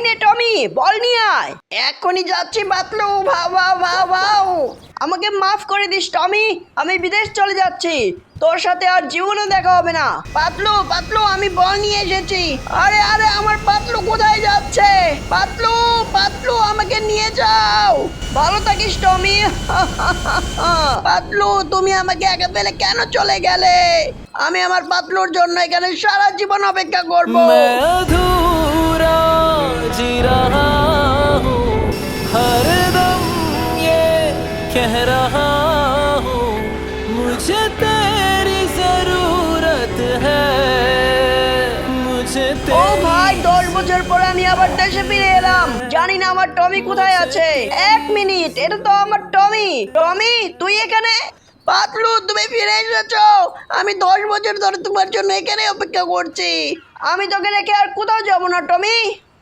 নে টমি, বল নিয়ে আয়। এখনই যাচ্ছি পাতলু। ভাও ভাও ভাও ভাও। আমাকে মাফ করে দিস টমি, আমি বিদেশ চলে যাচ্ছি, তোর সাথে আর জীবনে দেখা হবে না। পাতলু পাতলু, আমি বল নিয়ে এসেছি। আরে আরে, আমার পাতলু কোথায় যাচ্ছে? পাতলু পাতলু, আমাকে নিয়ে যাও। ভালো থাকিস টমি। পাতলু, তুমি আমাকে একা ফেলে কেন চলে গেলে? আমি আমার পাতলুর জন্য এখানে সারা জীবন অপেক্ষা করব। मैं अधूरा जी रहा हूँ, हर दम ये कह रहा हूँ, मुझे तेरी जरूरत है, मुझे ও ভাই, तेरी 10 বছর পরে আমি আবার দেশে ফিরে এলাম। জানি না আমার টমি কোথায় আছে। এক মিনিট, এটা তো আমার টমি। টমি, তুই এখানে? পাতলু, তুমি ফিরে এসেছো। আমি 10 বছর ধরে তোমার জন্য এখানে অপেক্ষা করছি। আমি তোকে রেখে আর কোথাও যাবো না টমি।